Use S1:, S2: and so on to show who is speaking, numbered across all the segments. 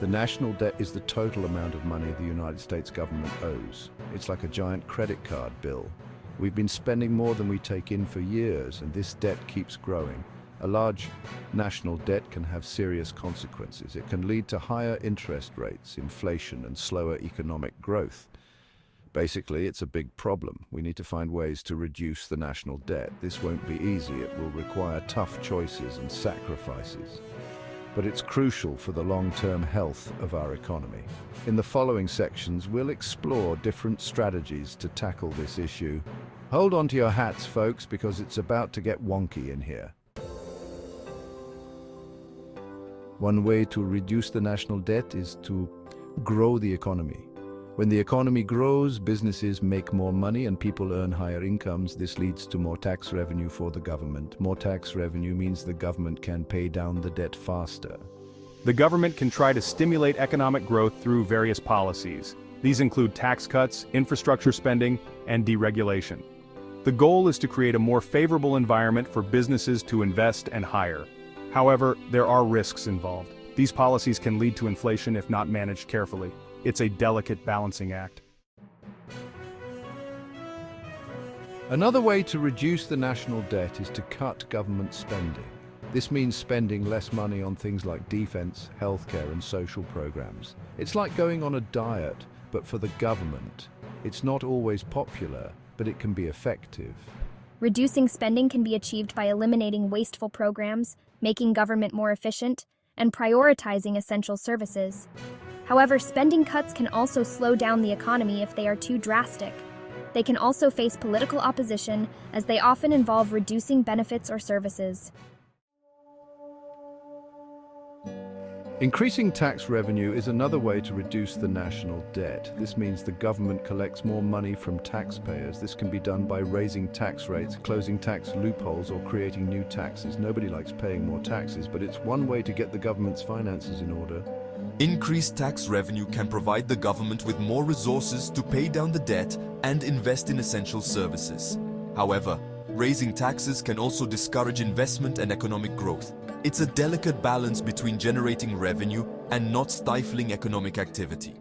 S1: The national debt is the total amount of money the United States government owes. It's like a giant credit card bill. We've been spending more than we take in for years, and this debt keeps growing. A large national debt can have serious consequences. It can lead to higher interest rates, inflation, and slower economic growth. Basically, it's a big problem. We need to find ways to reduce the national debt. This won't be easy. It will require tough choices and sacrifices. But it's crucial for the long-term health of our economy. In the following sections, we'll explore different strategies to tackle this issue. Hold on to your hats, folks, because it's about to get wonky in here. One way to reduce the national debt is to grow the economy. When the economy grows, businesses make more money and people earn higher incomes. This leads to more tax revenue for the government. More tax revenue means the government can pay down the debt faster.
S2: The government can try to stimulate economic growth through various policies. These include tax cuts, infrastructure spending, and deregulation. The goal is to create a more favorable environment for businesses to invest and hire. However, there are risks involved. These policies can lead to inflation if not managed carefully. It's a delicate balancing act.
S1: Another way to reduce the national debt is to cut government spending. This means spending less money on things like defense, healthcare, and social programs. It's like going on a diet, but for the government. It's not always popular, but it can be effective.
S3: Reducing spending can be achieved by eliminating wasteful programs, making government more efficient, and prioritizing essential services. However, spending cuts can also slow down the economy if they are too drastic. They can also face political opposition, as they often involve reducing benefits or services.
S1: Increasing tax revenue is another way to reduce the national debt. This means the government collects more money from taxpayers. This can be done by raising tax rates, closing tax loopholes, or creating new taxes. Nobody likes paying more taxes, but it's one way to get the government's finances in order.
S4: Increased tax revenue can provide the government with more resources to pay down the debt and invest in essential services. However, raising taxes can also discourage investment and economic growth. It's a delicate balance between generating revenue and not stifling economic activity.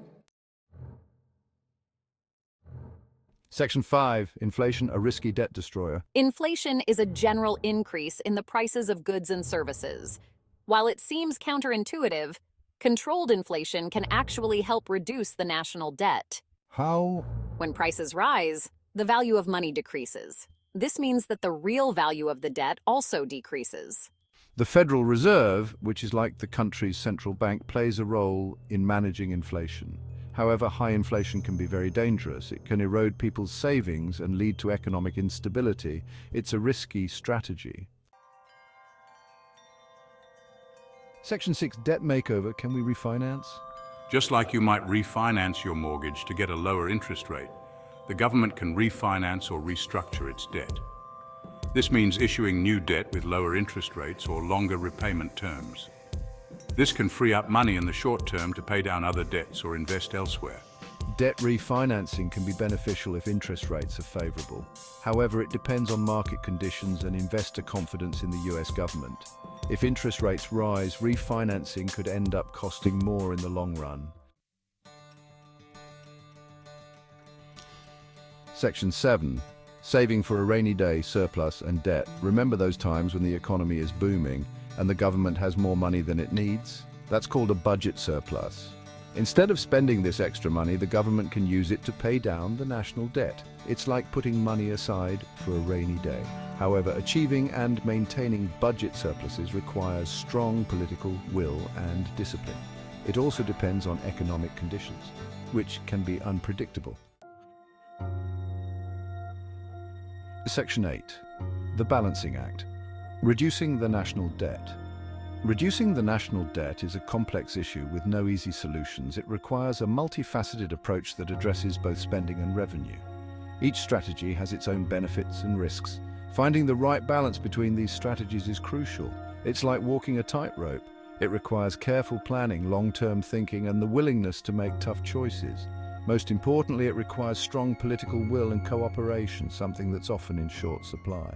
S1: Section 5. Inflation, a risky debt destroyer.
S5: Inflation is a general increase in the prices of goods and services. While it seems counterintuitive, controlled inflation can actually help reduce the national debt.
S1: How?
S5: When prices rise, the value of money decreases. This means that the real value of the debt also decreases.
S1: The Federal Reserve, which is like the country's central bank, plays a role in managing inflation. However, high inflation can be very dangerous. It can erode people's savings and lead to economic instability. It's a risky strategy. Section 6. Debt makeover. Can we refinance?
S6: Just like you might refinance your mortgage to get a lower interest rate, the government can refinance or restructure its debt. This means issuing new debt with lower interest rates or longer repayment terms. This can free up money in the short term to pay down other debts or invest elsewhere.
S1: Debt refinancing can be beneficial if interest rates are favorable. However, it depends on market conditions and investor confidence in the US government. If interest rates rise, refinancing could end up costing more in the long run. Section 7. Saving for a rainy day, surplus, and debt. Remember those times when the economy is booming and the government has more money than it needs? That's called a budget surplus. Instead of spending this extra money, the government can use it to pay down the national debt. It's like putting money aside for a rainy day. However, achieving and maintaining budget surpluses requires strong political will and discipline. It also depends on economic conditions, which can be unpredictable. Section 8. The Balancing Act. Reducing the national debt. Reducing the national debt is a complex issue with no easy solutions. It requires a multifaceted approach that addresses both spending and revenue. Each strategy has its own benefits and risks. Finding the right balance between these strategies is crucial. It's like walking a tightrope. It requires careful planning, long-term thinking, and the willingness to make tough choices. Most importantly, it requires strong political will and cooperation, something that's often in short supply.